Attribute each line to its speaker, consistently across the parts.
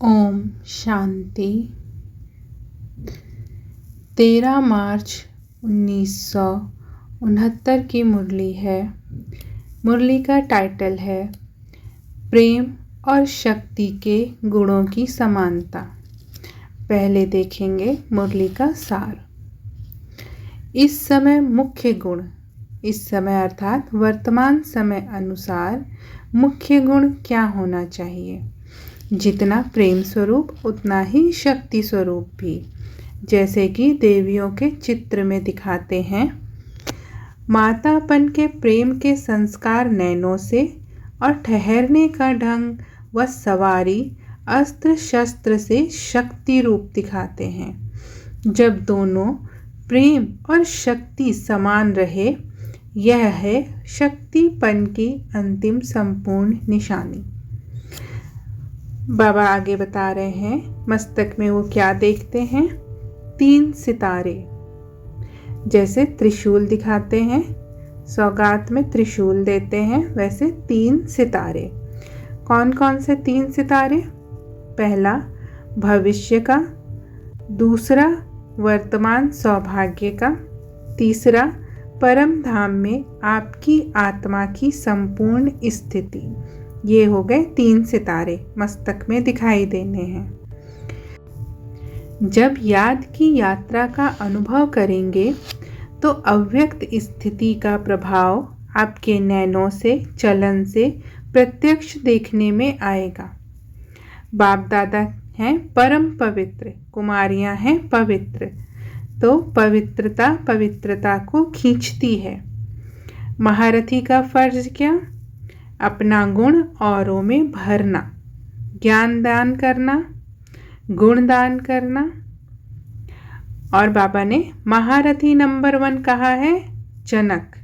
Speaker 1: ओम शांति। 13 मार्च 1969 की मुरली है। मुरली का टाइटल है प्रेम और शक्ति के गुणों की समानता। पहले देखेंगे मुरली का सार। इस समय मुख्य गुण, इस समय अर्थात वर्तमान समय अनुसार मुख्य गुण क्या होना चाहिए? जितना प्रेम स्वरूप उतना ही शक्ति स्वरूप भी, जैसे कि देवियों के चित्र में दिखाते हैं। मातापन के प्रेम के संस्कार नैनों से और ठहरने का ढंग व सवारी अस्त्र शस्त्र से शक्ति रूप दिखाते हैं। जब दोनों प्रेम और शक्ति समान रहे, यह है शक्तिपन की अंतिम संपूर्ण निशानी। बाबा आगे बता रहे हैं मस्तक में वो क्या देखते हैं? 3 सितारे, जैसे त्रिशूल दिखाते हैं, सौगात में त्रिशूल देते हैं, वैसे 3 सितारे। कौन कौन से 3 सितारे? पहला भविष्य का, दूसरा वर्तमान सौभाग्य का, तीसरा परम धाम में आपकी आत्मा की संपूर्ण स्थिति। ये हो गए 3 सितारे मस्तक में दिखाई देने हैं। जब याद की यात्रा का अनुभव करेंगे तो अव्यक्त स्थिति का प्रभाव आपके नैनों से, चलन से प्रत्यक्ष देखने में आएगा। बाप दादा हैं परम पवित्र, कुमारियां हैं पवित्र, तो पवित्रता पवित्रता को खींचती है। महारथी का फर्ज क्या? अपना गुण औरों में भरना, ज्ञान दान करना, गुण दान करना। और बाबा ने महारथी नंबर 1 कहा है जनक,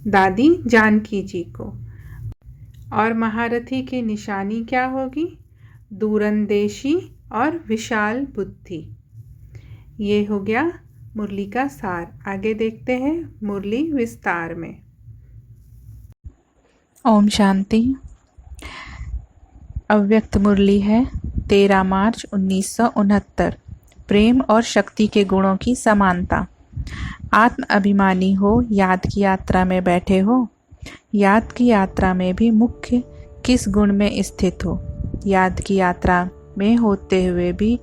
Speaker 1: दादी जानकी जी को। और महारथी की निशानी क्या होगी? दूरंदेशी और विशाल बुद्धि। ये हो गया मुरली का सार। आगे देखते हैं मुरली विस्तार में।
Speaker 2: ओम शांति। अव्यक्त मुरली है 13 मार्च 1969। प्रेम और शक्ति के गुणों की समानता। आत्म अभिमानी हो, याद की यात्रा में बैठे हो। याद की यात्रा में भी मुख्य किस गुण में स्थित हो? याद की यात्रा में होते हुए भी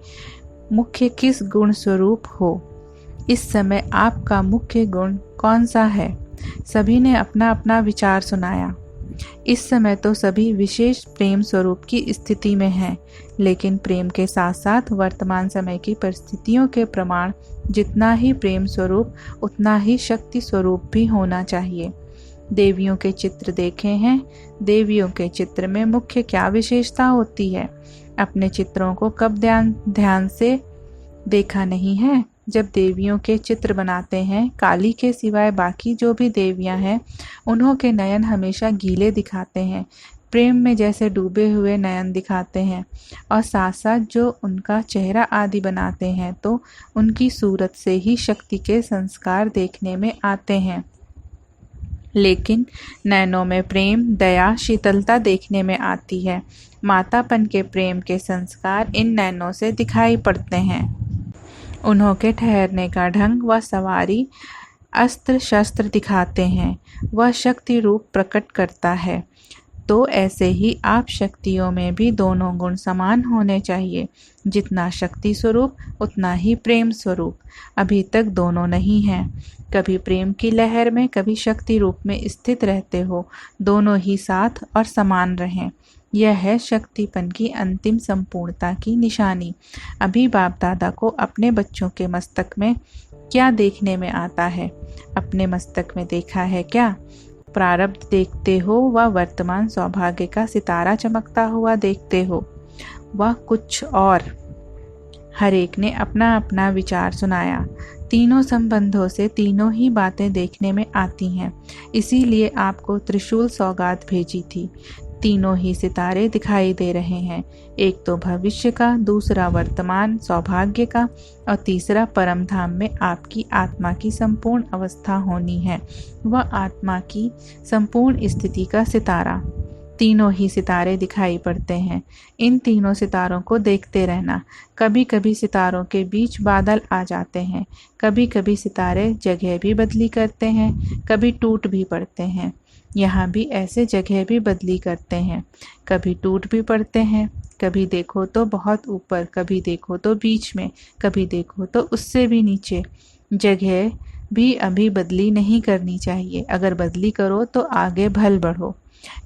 Speaker 2: मुख्य किस गुण स्वरूप हो? इस समय आपका मुख्य गुण कौन सा है? सभी ने अपना अपना विचार सुनाया। इस समय तो सभी विशेष प्रेम स्वरूप की स्थिति में हैं, लेकिन प्रेम के साथ साथ वर्तमान समय की परिस्थितियों के प्रमाण जितना ही प्रेम स्वरूप उतना ही शक्ति स्वरूप भी होना चाहिए। देवियों के चित्र देखे हैं। देवियों के चित्र में मुख्य क्या विशेषता होती है? अपने चित्रों को कब ध्यान से देखा नहीं है? जब देवियों के चित्र बनाते हैं, काली के सिवाय बाकी जो भी देवियां हैं, उन्हों के नयन हमेशा गीले दिखाते हैं, प्रेम में जैसे डूबे हुए नयन दिखाते हैं। और साथ साथ जो उनका चेहरा आदि बनाते हैं तो उनकी सूरत से ही शक्ति के संस्कार देखने में आते हैं। लेकिन नैनों में प्रेम, दया, शीतलता देखने में आती है। मातापन के प्रेम के संस्कार इन नैनों से दिखाई पड़ते हैं। उन्हों के ठहरने का ढंग व सवारी अस्त्र शस्त्र दिखाते हैं, वह शक्ति रूप प्रकट करता है। तो ऐसे ही आप शक्तियों में भी दोनों गुण समान होने चाहिए। जितना शक्ति स्वरूप उतना ही प्रेम स्वरूप। अभी तक दोनों नहीं हैं। कभी प्रेम की लहर में, कभी शक्ति रूप में स्थित रहते हो। दोनों ही साथ और समान रहें। यह है शक्तिपन की अंतिम संपूर्णता की निशानी। अभी बाप दादा को अपने बच्चों के मस्तक में क्या देखने में आता है? अपने मस्तक में देखा है क्या? प्रारब्ध देखते हो व वर्तमान सौभाग्य का सितारा चमकता हुआ देखते हो, वह कुछ और? हर एक ने अपना अपना विचार सुनाया। तीनों संबंधों से तीनों ही बातें देखने में आती हैं। इसीलिए आपको त्रिशूल सौगात भेजी थी। तीनों ही सितारे दिखाई दे रहे हैं। एक तो भविष्य का, दूसरा वर्तमान सौभाग्य का और तीसरा परम धाम में आपकी आत्मा की संपूर्ण अवस्था होनी है, वह आत्मा की संपूर्ण स्थिति का सितारा। तीनों ही सितारे दिखाई पड़ते हैं। इन तीनों सितारों को देखते रहना। कभी कभी सितारों के बीच बादल आ जाते हैं, कभी कभी सितारे जगह भी बदली करते हैं, कभी टूट भी पड़ते हैं। यहाँ भी ऐसे जगह भी बदली करते हैं, कभी टूट भी पड़ते हैं। कभी देखो तो बहुत ऊपर, कभी देखो तो बीच में, कभी देखो तो उससे भी नीचे। जगह भी अभी बदली नहीं करनी चाहिए। अगर बदली करो तो आगे भल बढ़ो,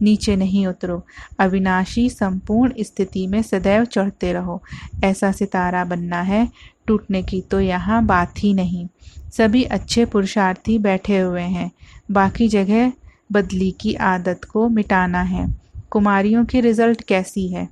Speaker 2: नीचे नहीं उतरो। अविनाशी संपूर्ण स्थिति में सदैव चढ़ते रहो। ऐसा सितारा बनना है, टूटने की तो यहाँ बात ही नहीं। सभी अच्छे पुरुषार्थी बैठे हुए हैं, बाकी जगह बदली की आदत को मिटाना है। कुमारियों की रिजल्ट कैसी है?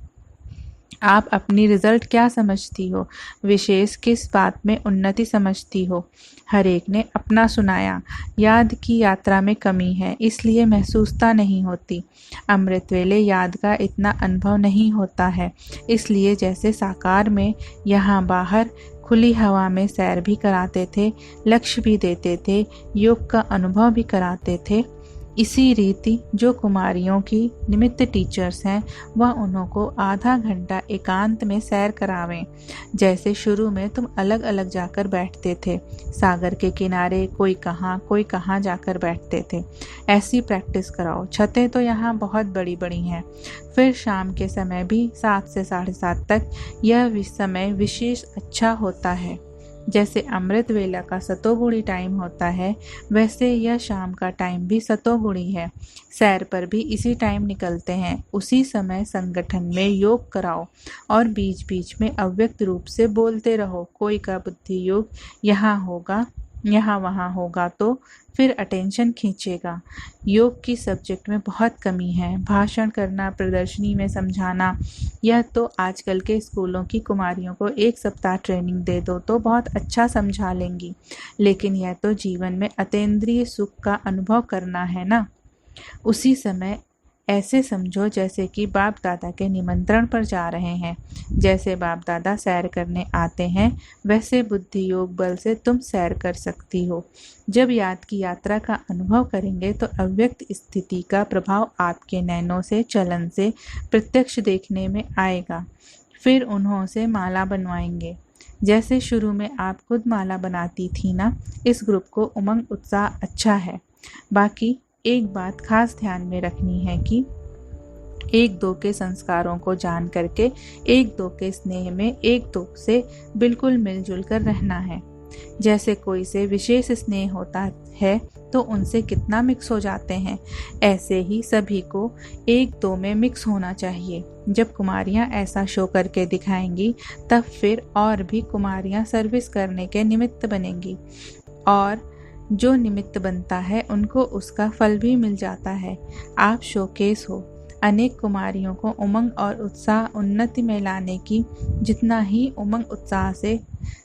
Speaker 2: आप अपनी रिजल्ट क्या समझती हो? विशेष किस बात में उन्नति समझती हो? हर एक ने अपना सुनाया। याद की यात्रा में कमी है, इसलिए महसूसता नहीं होती। अमृत वेले याद का इतना अनुभव नहीं होता है, इसलिए जैसे साकार में यहाँ बाहर खुली हवा में सैर भी कराते थे, लक्ष्य भी देते थे, योग का अनुभव भी कराते थे, इसी रीति जो कुमारियों की निमित्त टीचर्स हैं वह उन्हों को आधा घंटा एकांत में सैर करावें। जैसे शुरू में तुम अलग अलग जाकर बैठते थे, सागर के किनारे कोई कहाँ जाकर बैठते थे, ऐसी प्रैक्टिस कराओ। छतें तो यहाँ बहुत बड़ी बड़ी हैं। फिर शाम के समय भी 7 से 7:30 तक यह समय विशेष अच्छा होता है। जैसे अमृत वेला का सतोगुणी टाइम होता है, वैसे यह शाम का टाइम भी सतोगुणी है। सैर पर भी इसी टाइम निकलते हैं। उसी समय संगठन में योग कराओ और बीच बीच में अव्यक्त रूप से बोलते रहो। कोई का बुद्धि योग यहाँ होगा, यहाँ वहाँ होगा तो फिर अटेंशन खींचेगा। योग की सब्जेक्ट में बहुत कमी है। भाषण करना, प्रदर्शनी में समझाना, यह तो आजकल के स्कूलों की कुमारियों को 1 सप्ताह ट्रेनिंग दे दो तो बहुत अच्छा समझा लेंगी, लेकिन यह तो जीवन में अतीन्द्रिय सुख का अनुभव करना है ना। उसी समय ऐसे समझो जैसे कि बाप दादा के निमंत्रण पर जा रहे हैं। जैसे बाप दादा सैर करने आते हैं, वैसे बुद्धि योग बल से तुम सैर कर सकती हो। जब याद की यात्रा का अनुभव करेंगे तो अव्यक्त स्थिति का प्रभाव आपके नैनों से, चलन से प्रत्यक्ष देखने में आएगा। फिर उन्हों से माला बनवाएंगे। जैसे शुरू में आप खुद माला बनाती थी ना। इस ग्रुप को उमंग उत्साह अच्छा है। बाकी एक बात खास ध्यान में रखनी है कि 1-2 के संस्कारों को जान करके 1-2 के स्नेह में 1-2 से बिल्कुल मिलजुल कर रहना है। जैसे कोई से विशेष स्नेह होता है तो उनसे कितना मिक्स हो जाते हैं, ऐसे ही सभी को 1-2 में मिक्स होना चाहिए। जब कुमारियां ऐसा शो करके दिखाएंगी तब फिर और भी कुमारियां सर्विस करने के निमित्त बनेंगी, और जो निमित्त बनता है उनको उसका फल भी मिल जाता है। आप शोकेस हो। अनेक कुमारियों को उमंग और उत्साह उन्नति में लाने की जितना ही उमंग उत्साह से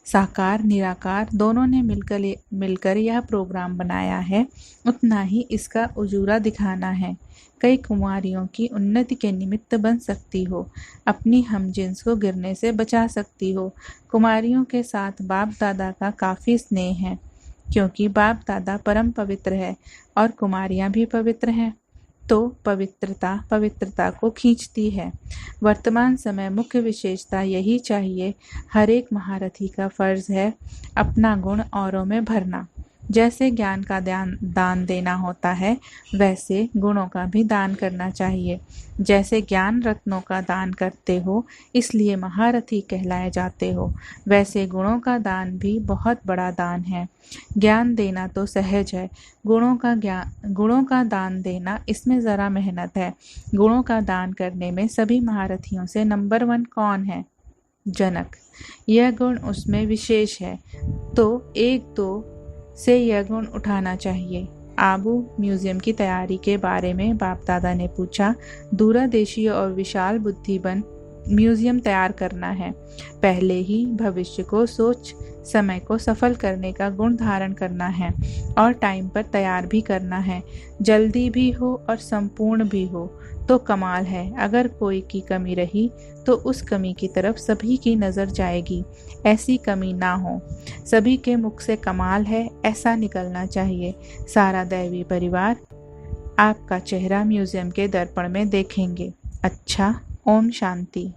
Speaker 2: साकार निराकार दोनों ने मिलकर यह प्रोग्राम बनाया है, उतना ही इसका उजूरा दिखाना है। कई कुमारियों की उन्नति के निमित्त बन सकती हो, अपनी हमजिन्स को गिरने से बचा सकती हो। कुमारियों के साथ बाप दादा का काफ़ी स्नेह है, क्योंकि बाप दादा परम पवित्र है और कुमारियां भी पवित्र हैं, तो पवित्रता को खींचती है। वर्तमान समय मुख्य विशेषता यही चाहिए। हर एक महारथी का फर्ज है अपना गुण औरों में भरना। जैसे ज्ञान का दान देना होता है, वैसे गुणों का भी दान करना चाहिए। जैसे ज्ञान रत्नों का दान करते हो इसलिए महारथी कहलाए जाते हो, वैसे गुणों का दान भी बहुत बड़ा दान है। ज्ञान देना तो सहज है, गुणों का दान देना इसमें ज़रा मेहनत है। गुणों का दान करने में सभी महारथियों से नंबर 1 कौन है? जनक। यह गुण उसमें विशेष है, तो 1-2 से यह गुण उठाना चाहिए। आबू म्यूजियम की तैयारी के बारे में बाप दादा ने पूछा। दूरदेशी और विशाल बुद्धिबन म्यूजियम तैयार करना है। पहले ही भविष्य को सोच समय को सफल करने का गुण धारण करना है और टाइम पर तैयार भी करना है। जल्दी भी हो और संपूर्ण भी हो तो कमाल है। अगर कोई की कमी रही तो उस कमी की तरफ सभी की नज़र जाएगी। ऐसी कमी ना हो। सभी के मुख से कमाल है ऐसा निकलना चाहिए। सारा दैवी परिवार आपका चेहरा म्यूजियम के दर्पण में देखेंगे। अच्छा, ओम शांति।